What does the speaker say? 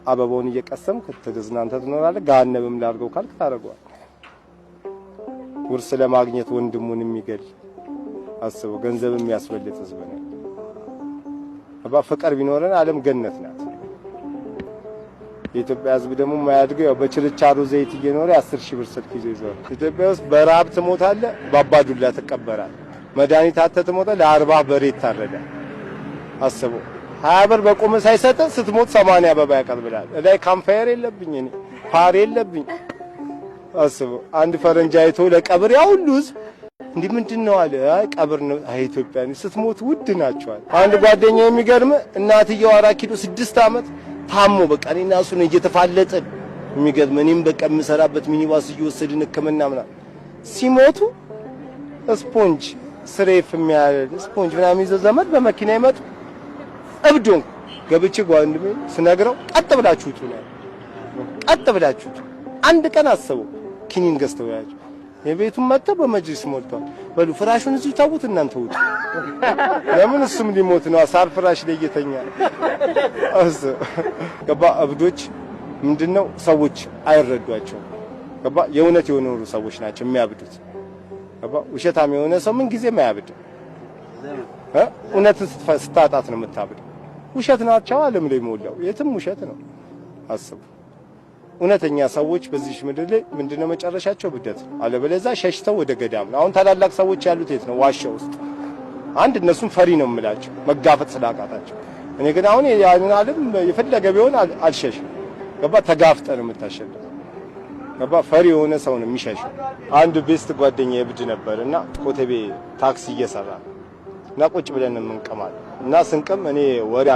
አበባውን እየቀሰምክ ተደዝናንተ ትኖራለህ። ገሃነምም ላድርገው ካልክ ታደርገዋል። ውርስ ለማግኘት ወንድሙን የሚገል አስበው፣ ገንዘብ የሚያስበልጥ ህዝብ ነው። ፍቅር ቢኖረን ዓለም ገነት ናት። የኢትዮጵያ ህዝብ ደግሞ የማያድገው ያው በችርቻሮ ዘይት እየኖረ 10,000 ብር ስልክ ይዞ ይዞራል። ኢትዮጵያ ውስጥ በረሃብ ትሞታለህ፣ በአባዱላ ትቀበራለህ። መድኃኒት አጥተህ ትሞታለህ፣ ለ40 በሬ ይታረዳል። አስበው 20 ብር በቆመ ሳይሰጥ ስትሞት 80 አበባ ያቀርብላል። እላይ ካምፋየር የለብኝ እኔ ፋር የለብኝ። አስበው አንድ ፈረንጅ አይቶ ለቀብር ያው ሁሉ ህዝብ እንዲህ ምንድነው አለ። አይ ቀብር ነው። አይ ኢትዮጵያኒ ስትሞት ውድ ናቸዋል። አንድ ጓደኛ የሚገርም እናትየው 4 ኪሎ 6 ዓመት ታሞ በቃ እኔና እሱ ነው እየተፋለጠን። የሚገርም እኔም በቃ የምሰራበት ሚኒባስ እየወሰድን ህክምና ምናምን ሲሞቱ ስፖንጅ ስሬፍ የሚያል ስፖንጅ ምናምን ይዘው ዘመድ በመኪና ይመጡ። እብዶን ገብቼ ጓንድሜ ስነግረው ቀጥ ብላችሁ ውጡ ነው። ቀጥ ብላችሁ አንድ ቀን አሰበው ኪኒን ገዝተው ያቸው የቤቱን መጥተው በመጅሊስ ሞልቷል። በሉ ፍራሹን እዚሁ ታውት እናንተ ውጡ። ለምን እሱም ሊሞት ነው። ሳር ፍራሽ ላይ እየተኛ ገባ። እብዶች ምንድነው ሰዎች አይረዷቸው። ገባ። የእውነት የሆኑ ሰዎች ናቸው የሚያብዱት። ገባ። ውሸታም የሆነ ሰው ምን ጊዜም አያብድም። እውነትን ስታጣት ነው የምታብደው። ውሸት ናቸው ዓለም ላይ ሞላው። የትም ውሸት ነው። አስቡ። እውነተኛ ሰዎች በዚህ ምድር ላይ ምንድነው መጨረሻቸው? ብደት ነው። አለበለዚያ ሸሽተው ወደ ገዳም ነው። አሁን ታላላቅ ሰዎች ያሉት የት ነው? ዋሻ ውስጥ። አንድ እነሱም ፈሪ ነው የምላቸው መጋፈጥ ስላቃታቸው። እኔ ግን አሁን ያን ዓለም የፈለገ ቢሆን አልሸሽም። ገባ። ተጋፍጠ ነው የምታሸንፈው። ገባ። ፈሪ የሆነ ሰው ነው የሚሸሸው። አንድ ቤስት ጓደኛ እብድ ነበርና ኮተቤ ታክሲ እየሰራ እና ቁጭ ብለን እንቀማለን እና ስንቅም እኔ ወሬ